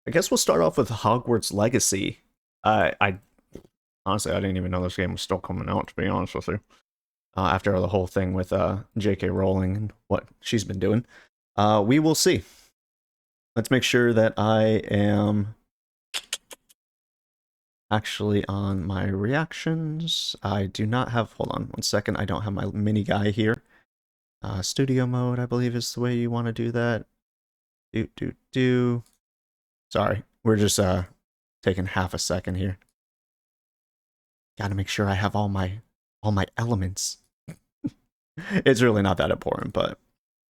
I guess we'll start off with Hogwarts Legacy. I honestly I didn't even know this game was still coming out. To be honest with you, after the whole thing with J.K. Rowling and what she's been doing, we will see. Let's make sure that I am actually on my reactions. I do not have. Hold on 1 second. I don't have my mini guy here. Studio mode, I believe, is the way you want to do that. Do. Sorry, we're just taking half a second here. Got to make sure I have all my elements. It's really not that important, but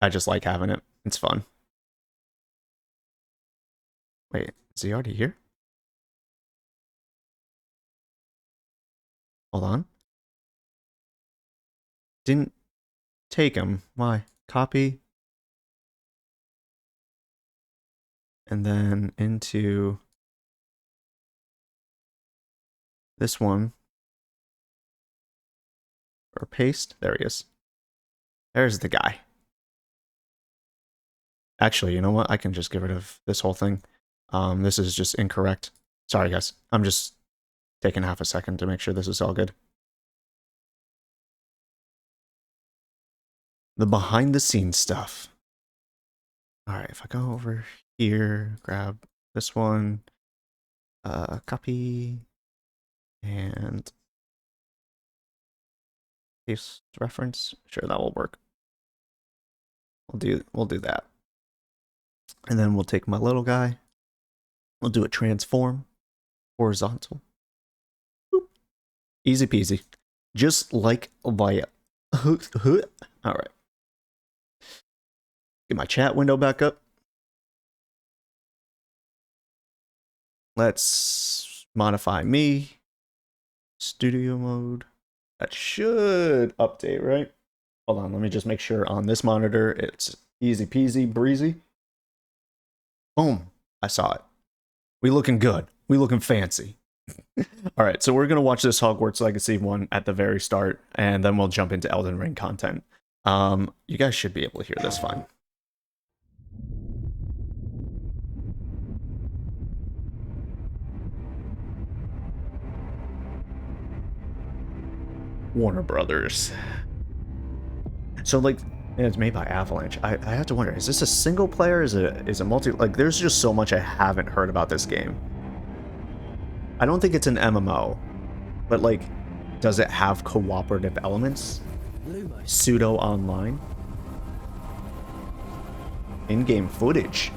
I just like having it. It's fun. Wait, is he already here? Hold on. Didn't take him. Why? Copy. And then into this one. Or paste. There he is. There's the guy. Actually, you know what? I can just get rid of this whole thing. This is just incorrect. Sorry, guys. I'm just taking half a second to make sure this is all good. The behind the scenes stuff. Alright, if I go over here, grab this one, copy, and paste reference. Sure, that will work. We'll do that. And then we'll take my little guy. We'll do a transform, horizontal. Boop. Easy peasy. Just like via. Alright. Get my chat window back up. Let's modify me. Studio mode. That should update, right? Hold on, let me just make sure on this monitor it's easy peasy breezy. Boom. I saw it. We looking good. We looking fancy. Alright, so we're going to watch this Hogwarts Legacy one at the very start, and then we'll jump into Elden Ring content. You guys should be able to hear this fine. Warner Brothers. So like, it's made by Avalanche. I have to wonder, is this a single player? Is it multi? Like, there's just so much I haven't heard about this game. I don't think it's an MMO, but like, does it have cooperative elements? Pseudo online? In-game footage?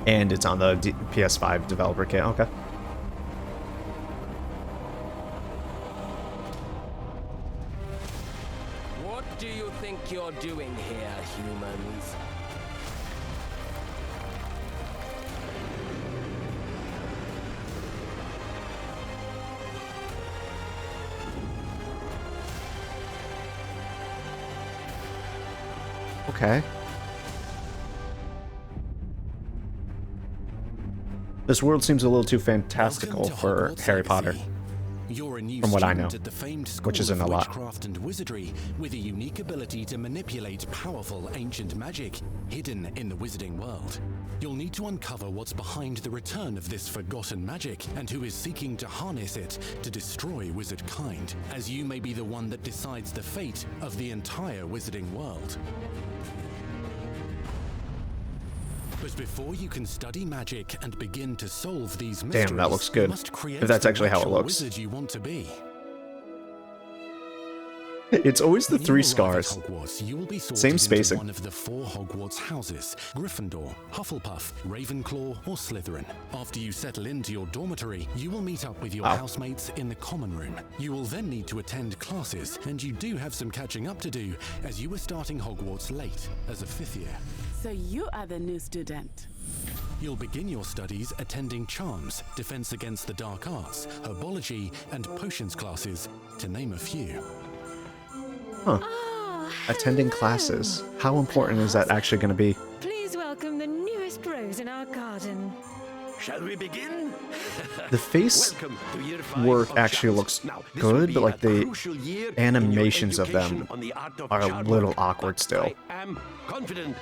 And it's on the PS5 developer kit. Okay. What do you think you're doing here, humans? Okay. This world seems a little too fantastical for Harry Potter. You're a new from what I know, at the famed school which isn't a of lot. witchcraft and wizardry, with a unique ability to manipulate powerful ancient magic hidden in the wizarding world. You'll need to uncover what's behind the return of this forgotten magic and who is seeking to harness it to destroy wizard kind, as you may be the one that decides the fate of the entire wizarding world. But before you can study magic and begin to solve these mysteries, Damn, that looks good. you must create If that's actually how it the looks. wizard you want to be. It's always the When you three arrive scars. at Hogwarts, you will be sorted Same into spacing. one of the 4 Hogwarts houses: Gryffindor, Hufflepuff, Ravenclaw, or Slytherin. After you settle into your dormitory, you will meet up with your Wow. housemates in the common room. You will then need to attend classes, and you do have some catching up to do, as you were starting Hogwarts late as a 5th year. So you are the new student. You'll begin your studies attending charms, defense against the dark arts, herbology, and potions classes, to name a few. Huh. Ah, Attending hello. classes. How important is that actually going to be? Please welcome the newest rose in our garden. Shall we begin? The face Welcome to year 5 work of actually Charms. looks Now, this good, will but be like a the crucial year in your animations of education them on the art of are a charm little work. awkward But still. I am confident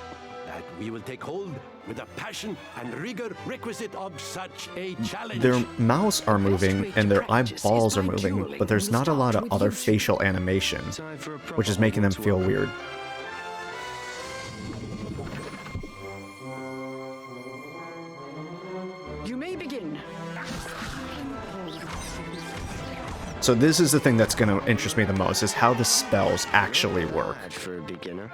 that we will take hold with the passion and rigor requisite of such a challenge. Their mouths are moving and their eyeballs are moving, but there's not a lot of other facial animation, which is making them feel weird. You may begin. So this is the thing that's going to interest me the most, is how the spells actually work. For a beginner.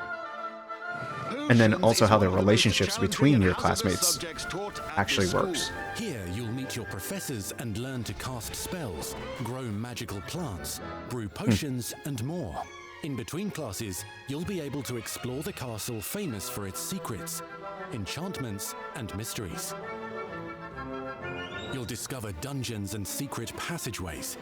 And then also how the relationships between your classmates actually works. Here you'll meet your professors and learn to cast spells, grow magical plants, brew potions, and more. In between classes, you'll be able to explore the castle famous for its secrets, enchantments, and mysteries. You'll discover dungeons and secret passageways,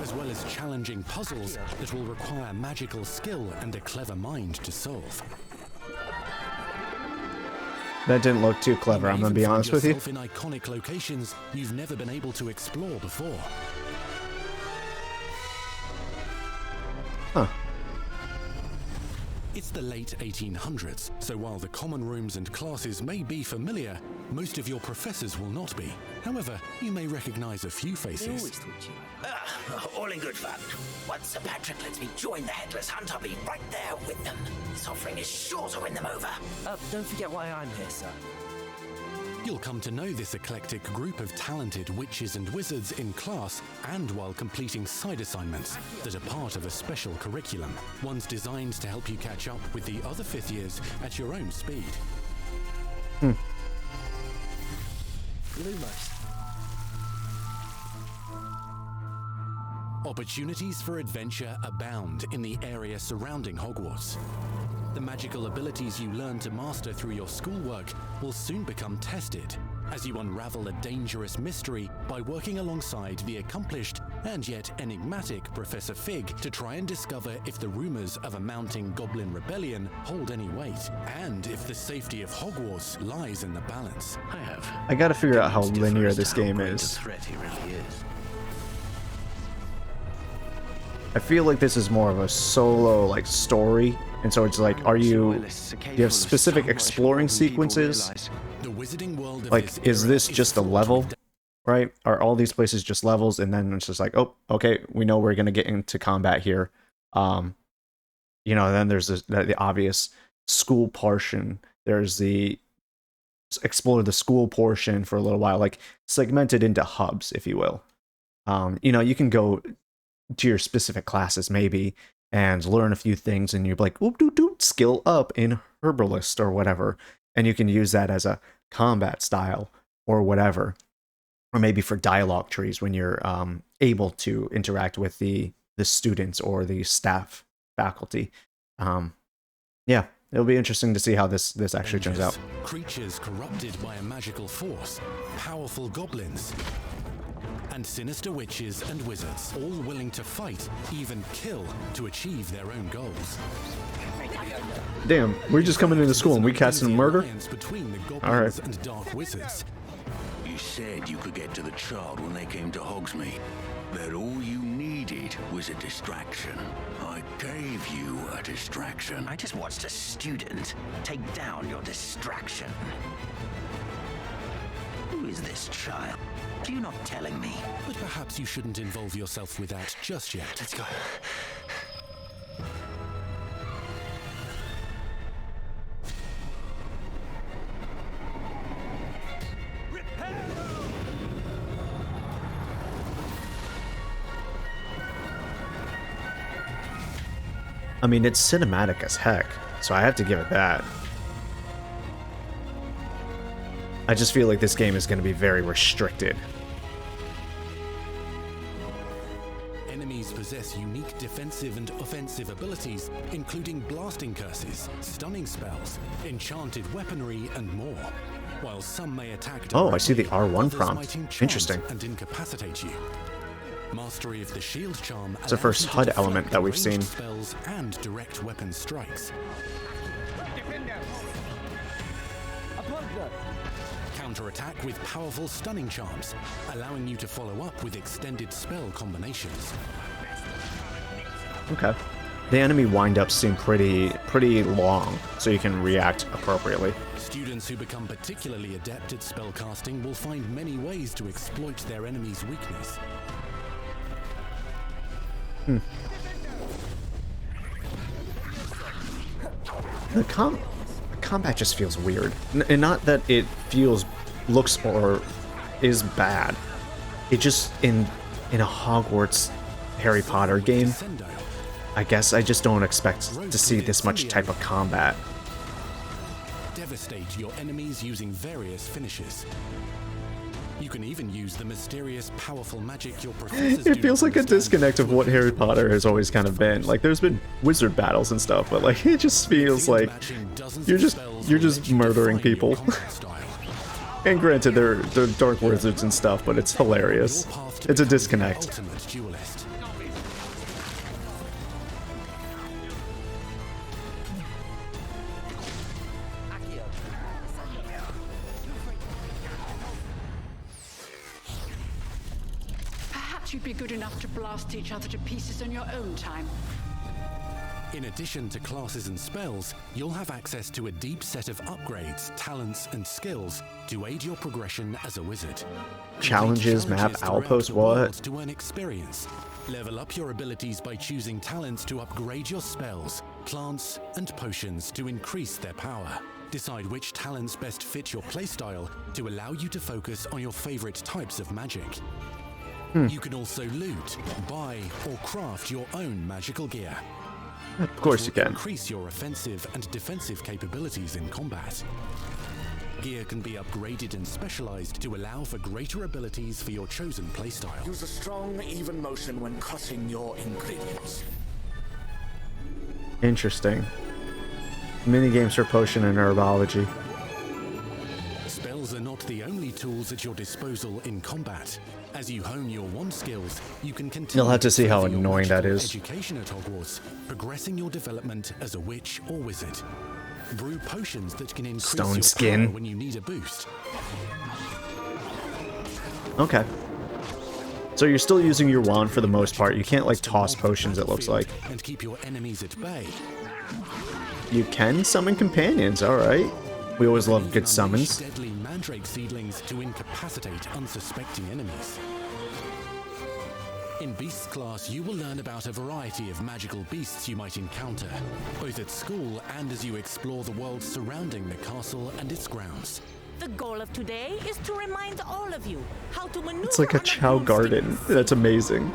as well as challenging puzzles that will require magical skill and a clever mind to solve. That didn't look too clever, I'm gonna be honest with you. In iconic locations you've never been able to explore before. Huh. It's the late 1800s, so while the common rooms and classes may be familiar, most of your professors will not be. However, you may recognize a few faces. All in good fun. Once Sir Patrick lets me join the Headless Hunt, I'll be right there with them. This offering is sure to win them over. Don't forget why I'm here, sir. You'll come to know this eclectic group of talented witches and wizards in class and while completing side assignments that are part of a special curriculum, ones designed to help you catch up with the other fifth years at your own speed. Lumos. Opportunities for adventure abound in the area surrounding Hogwarts. The magical abilities you learn to master through your schoolwork will soon become tested as you unravel a dangerous mystery by working alongside the accomplished and yet enigmatic Professor Fig to try and discover if the rumors of a mounting goblin rebellion hold any weight, and if the safety of Hogwarts lies in the balance. I gotta figure out how linear this game is. I feel like this is more of a solo, like, story, and so it's like, do you have specific exploring sequences? The wizarding world of Like, is this just a level, right? Are all these places just levels, and then it's just like, oh, okay, we know we're gonna get into combat here. You know, then there's the obvious school portion. There's the explore the school portion for a little while, like segmented into hubs, if you will. You know, you can go to your specific classes maybe and learn a few things, and you're like, oop, doop, doop, skill up in herbalist or whatever, and you can use that as a combat style or whatever, or maybe for dialogue trees when you're able to interact with the students or the staff faculty. Yeah, it'll be interesting to see how this actually turns out. Creatures corrupted by a magical force, powerful goblins, and sinister witches and wizards, all willing to fight, even kill, to achieve their own goals. Damn, we're just coming into school and we casting murder? Between the goblins Alright. and dark wizards. You said you could get to the child when they came to Hogsmeade. That all you needed was a distraction. I gave you a distraction. I just watched a student take down your distraction. Who is this child? You're not telling me. But perhaps you shouldn't involve yourself with that just yet. Let's go. I mean, it's cinematic as heck, so I have to give it that. I just feel like this game is going to be very restricted. Enemies possess unique defensive and offensive abilities, including blasting curses, stunning spells, enchanted weaponry, and more. While some may attack Oh, I see the directly, R1 others prompt. might enchant Interesting. and incapacitate you. Mastery of the shield charm It's the first allows you HUD to element deflect that we've ranged seen. Spells and direct weapon strikes. Counterattack with powerful stunning charms, allowing you to follow up with extended spell combinations. Okay. the enemy windups seem pretty long, so you can react appropriately. Students who become particularly adept at spellcasting will find many ways to exploit their enemy's weakness. The combat just feels weird. And not that it looks or is bad. It just, in a Hogwarts Harry Potter game, I guess I just don't expect to see this much type of combat. Devastate your enemies using various finishes. You can even use the mysterious, powerful magic your professors It feels like a disconnect of what Harry Potter has always kind of been. Like, there's been wizard battles and stuff, but like it just feels like you're just murdering people. And granted, they're dark wizards and stuff, but it's hilarious. It's a disconnect. Perhaps you'd be good enough to blast each other to pieces on your own time. In addition to classes and spells, you'll have access to a deep set of upgrades, talents, and skills to aid your progression as a wizard. Challenges, map, outpost, what? To earn experience. Level up your abilities by choosing talents to upgrade your spells, plants, and potions to increase their power. Decide which talents best fit your playstyle to allow you to focus on your favorite types of magic. You can also loot, buy, or craft your own magical gear. Of course you can. Increase your offensive and defensive capabilities in combat. Gear can be upgraded and specialized to allow for greater abilities for your chosen playstyle. Use a strong, even motion when cutting your ingredients. Interesting. Minigames for potion and herbology. Spells are not the only tools at your disposal in combat. As you hone your wand skills, you can continue. You'll have to see how further your annoying that magical is. Education at Hogwarts, progressing your development as a witch or wizard. Brew potions that can increase Stone your skin. power when you need a boost. Okay. So you're still using your wand for the most part. You can't like toss potions, it looks like. And keep your enemies at bay. You can summon companions, alright. We always love good summons. Deadly mandrake seedlings to incapacitate unsuspecting enemies. In Beasts class, you will learn about a variety of magical beasts you might encounter, both at school and as you explore the world surrounding the castle and its grounds. The goal of today is to remind all of you how to maneuver. It's like a Chow garden. That's amazing.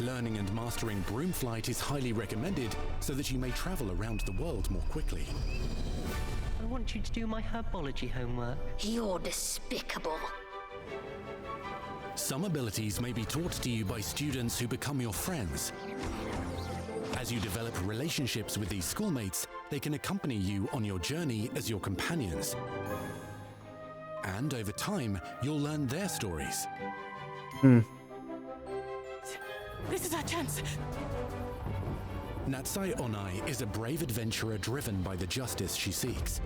Learning and mastering broom flight is highly recommended so that you may travel around the world more quickly. I want you to do my herbology homework. You're despicable. Some abilities may be taught to you by students who become your friends. As you develop relationships with these schoolmates, they can accompany you on your journey as your companions. And over time, you'll learn their stories. This is our chance. Natsai Onai is a brave adventurer driven by the justice she seeks.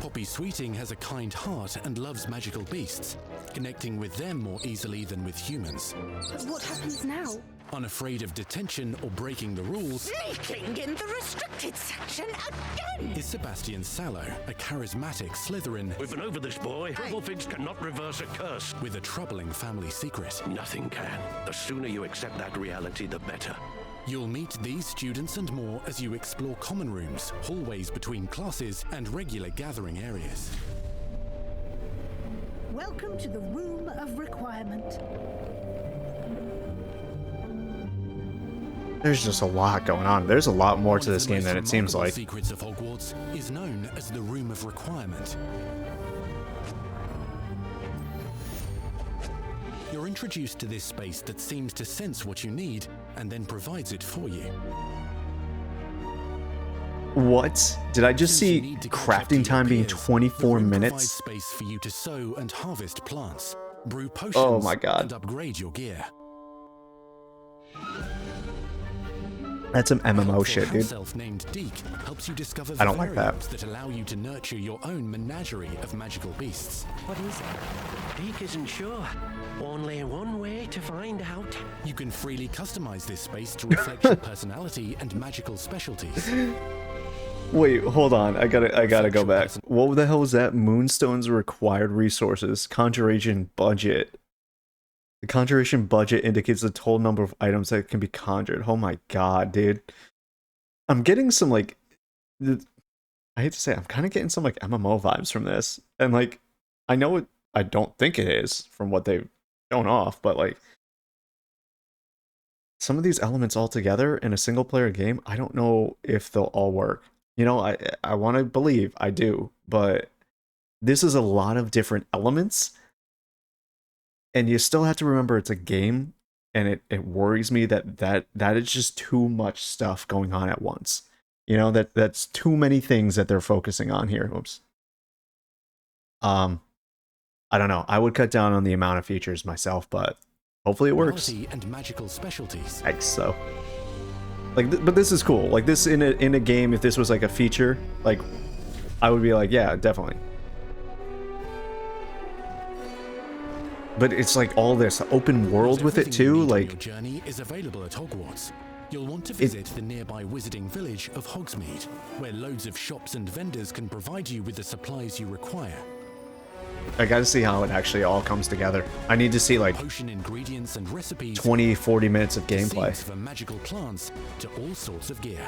Poppy Sweeting has a kind heart and loves magical beasts, connecting with them more easily than with humans. But what happens now? Unafraid of detention or breaking the rules, Sneaking in the restricted section again! is Sebastian Sallow, a charismatic Slytherin. We've been over this, boy. Figs cannot reverse a curse. With a troubling family secret. Nothing can. The sooner you accept that reality, the better. You'll meet these students and more as you explore common rooms, hallways between classes, and regular gathering areas. Welcome to the Room of Requirement. There's just a lot going on. There's a lot more to this game than it seems like. Secrets of Hogwarts is known as the Room of Requirement. You're introduced to this space that seems to sense what you need and then provides it for you. What? Did I just see crafting time being 24 minutes? Space for you to sow and harvest plants, brew potions, oh my God. and upgrade your gear. That's some MMO shit, dude. Self-named Deke helps you discover I don't like that. that allow you to nurture your own menagerie of magical beasts. What is it? Deke isn't sure. Only one way to find out. You can freely customize this space to reflect your personality and magical specialties. Wait, hold on. I gotta go back. What the hell was that? Moonstone's required resources. Conjuration budget. The conjuration budget indicates the total number of items that can be conjured. Oh my god, dude. I'm getting some, like... I hate to say it, I'm kind of getting some, like, MMO vibes from this. And, like, I know it... I don't think it is, from what they've shown off, but, like... Some of these elements all together in a single-player game, I don't know if they'll all work. You know, I want to believe I do, but... This is a lot of different elements... And you still have to remember it's a game, and it worries me that is just too much stuff going on at once. You know, that's too many things that they're focusing on here. Oops. I don't know. I would cut down on the amount of features myself, but hopefully it works. And magical specialties. Yikes, so. Like, but this is cool. Like, this in a game, if this was like a feature, like, I would be like, yeah, definitely. But it's like all this open world with it too, like... Your journey is available at Hogwarts. You'll want to visit the nearby wizarding village of Hogsmeade, where loads of shops and vendors can provide you with the supplies you require. I gotta see how it actually all comes together. I need to see like potion ingredients and recipes, 20-40 minutes of gameplay. Seeds for magical plants to all sorts of gear.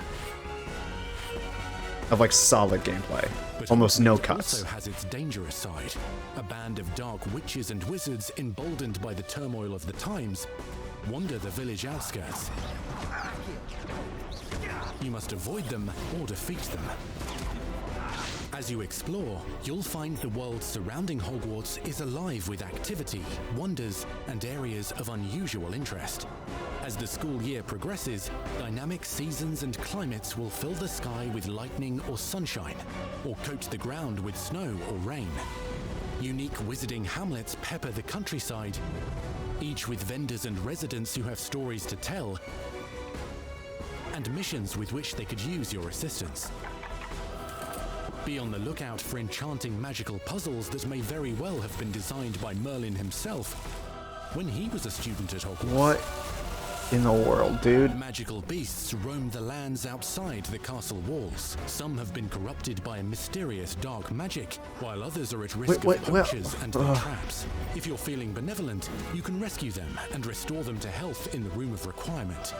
Of like solid gameplay. But almost no cuts. Also has its dangerous side. A band of dark witches and wizards emboldened by the turmoil of the times wander the village outskirts. You must avoid them or defeat them. As you explore, you'll find the world surrounding Hogwarts is alive with activity, wonders, and areas of unusual interest. As the school year progresses, dynamic seasons and climates will fill the sky with lightning or sunshine, or coat the ground with snow or rain. Unique wizarding hamlets pepper the countryside, each with vendors and residents who have stories to tell, and missions with which they could use your assistance. Be on the lookout for enchanting magical puzzles that may very well have been designed by Merlin himself when he was a student at Hogwarts. What in the world, dude? Magical beasts roam the lands outside the castle walls. Some have been corrupted by a mysterious dark magic, while others are at risk of poachers and their traps. If you're feeling benevolent, you can rescue them and restore them to health in the Room of Requirement.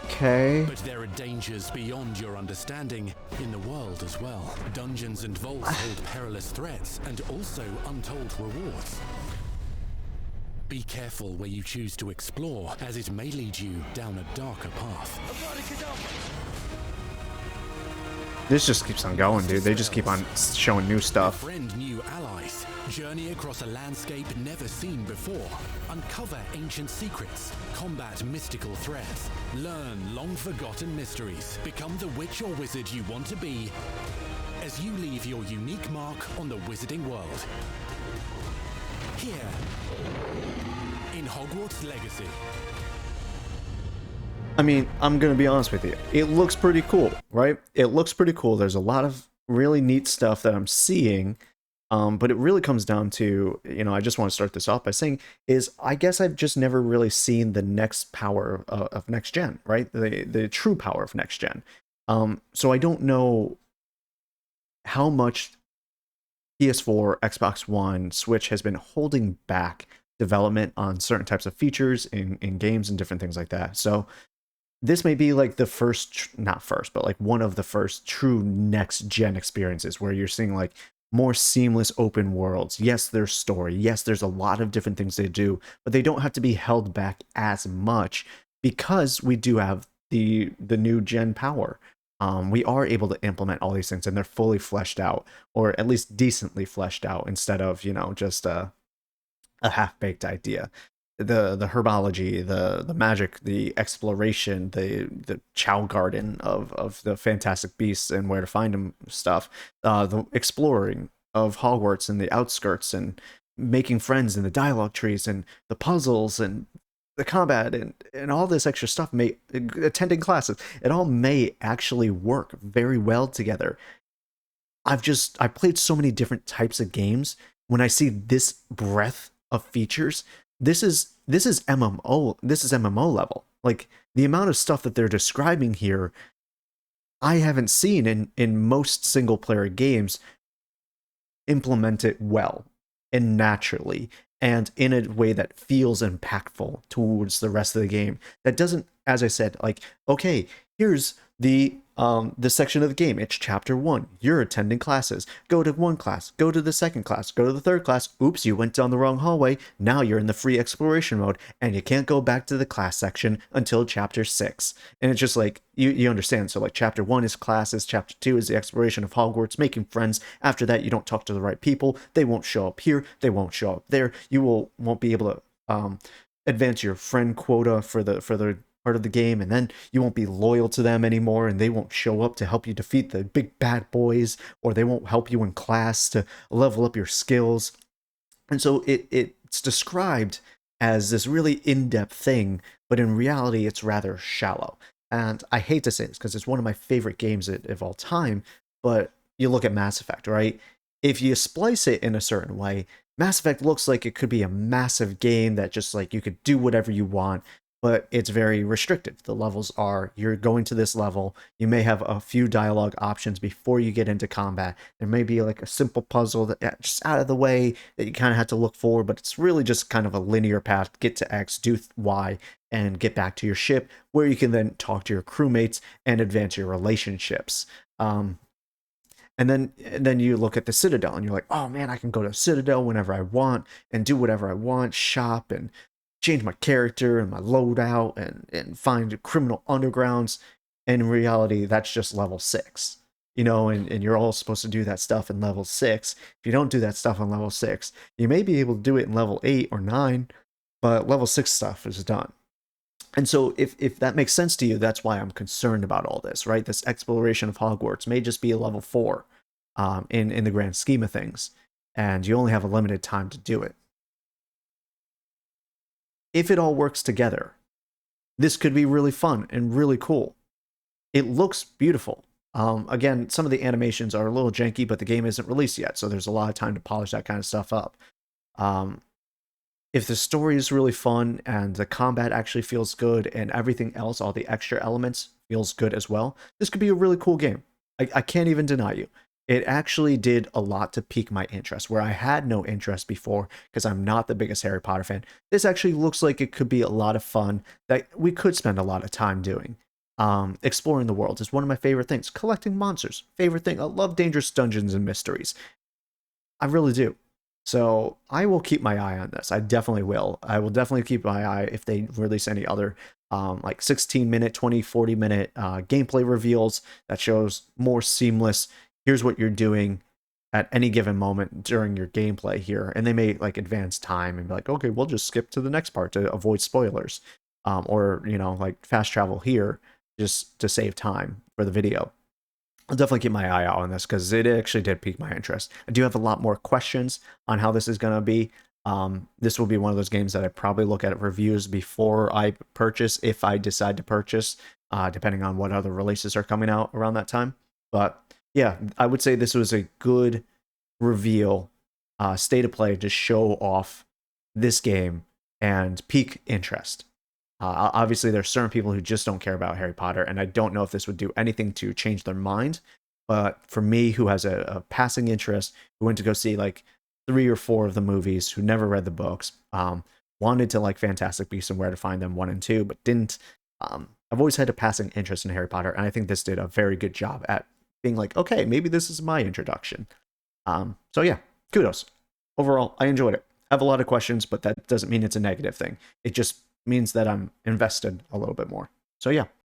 Okay. But there are dangers beyond your understanding in the world as well. Dungeons and vaults hold perilous threats and also untold rewards. Be careful where you choose to explore, as it may lead you down a darker path. This just keeps on going, dude. They just keep on showing new stuff. Befriend new allies. Journey across a landscape never seen before. Uncover ancient secrets. Combat mystical threats. Learn long-forgotten mysteries. Become the witch or wizard you want to be as you leave your unique mark on the wizarding world. Here, in Hogwarts Legacy. I mean, I'm gonna be honest with you. It looks pretty cool, right? It looks pretty cool. There's a lot of really neat stuff that I'm seeing. But it really comes down to, you know, I just want to start this off by saying is I guess I've just never really seen the next power of next gen, right? The true power of next gen. So I don't know how much PS4, Xbox One, Switch has been holding back development on certain types of features in games and different things like that. So this may be like the first, not first, but like one of the first true next gen experiences where you're seeing like more seamless open worlds. Yes, there's story. Yes, there's a lot of different things they do, but they don't have to be held back as much because we do have the new gen power. We are able to implement all these things and they're fully fleshed out, or at least decently fleshed out, instead of, you know, just a half-baked idea. The herbology, the magic, the exploration, the chow garden of the fantastic beasts and where to find them stuff, the exploring of Hogwarts and the outskirts and making friends in the dialogue trees and the puzzles and the combat and all this extra stuff may attending classes, it all may actually work very well together. I played so many different types of games. When I see this breadth of features, this is MMO level. Like the amount of stuff that they're describing here, I haven't seen in most single player games implement it well and naturally and in a way that feels impactful towards the rest of the game. That doesn't, as I said, like, okay, here's the section of the game. It's chapter 1. You're attending classes. Go to one class, go to the second class, go to the third class. Oops, you went down the wrong hallway. Now you're in the free exploration mode and you can't go back to the class section until chapter 6. And it's just like you understand. So like chapter 1 is classes, chapter 2 is the exploration of Hogwarts, making friends. After that, you don't talk to the right people. They won't show up here, they won't show up there. You won't be able to advance your friend quota for the part of the game, and then you won't be loyal to them anymore, and they won't show up to help you defeat the big bad boys, or they won't help you in class to level up your skills. And so it's described as this really in-depth thing, but in reality it's rather shallow. And I hate to say this because it's one of my favorite games of all time, but you look at Mass Effect, right? If you splice it in a certain way, Mass Effect looks like it could be a massive game that just like you could do whatever you want, but it's very restricted. The levels are, you're going to this level, you may have a few dialogue options before you get into combat. There may be like a simple puzzle that just out of the way that you kind of have to look for, but it's really just kind of a linear path. Get to X, do Y, and get back to your ship, where you can then talk to your crewmates and advance your relationships. And then you look at the Citadel and you're like, oh man, I can go to Citadel whenever I want and do whatever I want, shop and change my character and my loadout and find criminal undergrounds. And in reality, that's just level 6. And you're all supposed to do that stuff in level 6. If you don't do that stuff on level 6, you may be able to do it in level 8 or 9, but level 6 stuff is done. And so if that makes sense to you, that's why I'm concerned about all this, right? This exploration of Hogwarts may just be a level 4 in the grand scheme of things, and you only have a limited time to do it. If it all works together, this could be really fun and really cool. It looks beautiful. Again, some of the animations are a little janky, but the game isn't released yet, so there's a lot of time to polish that kind of stuff up. If the story is really fun and the combat actually feels good and everything else, all the extra elements, feels good as well, this could be a really cool game. I can't even deny you. It actually did a lot to pique my interest, where I had no interest before because I'm not the biggest Harry Potter fan. This actually looks like it could be a lot of fun that we could spend a lot of time doing. Exploring the world is one of my favorite things. Collecting monsters, favorite thing. I love dangerous dungeons and mysteries. I really do. So I will keep my eye on this. I definitely will. I will definitely keep my eye if they release any other like 16-minute, 20, 40-minute gameplay reveals that shows more seamless, here's what you're doing at any given moment during your gameplay here. And they may like advance time and be like, okay, we'll just skip to the next part to avoid spoilers. Or, like fast travel here just to save time for the video. I'll definitely keep my eye out on this because it actually did pique my interest. I do have a lot more questions on how this is going to be. This will be one of those games that I probably look at reviews before I purchase, if I decide to purchase, depending on what other releases are coming out around that time. But yeah, I would say this was a good reveal, state of play to show off this game and pique interest. Obviously, there's certain people who just don't care about Harry Potter, and I don't know if this would do anything to change their mind. But for me, who has a passing interest, who went to go see like 3 or 4 of the movies, who never read the books, wanted to like Fantastic Beasts and Where to Find Them 1 and 2, but didn't. I've always had a passing interest in Harry Potter, and I think this did a very good job at being like, okay, maybe this is my introduction. So yeah, kudos. Overall, I enjoyed it. I have a lot of questions, but that doesn't mean it's a negative thing. It just means that I'm invested a little bit more. So yeah,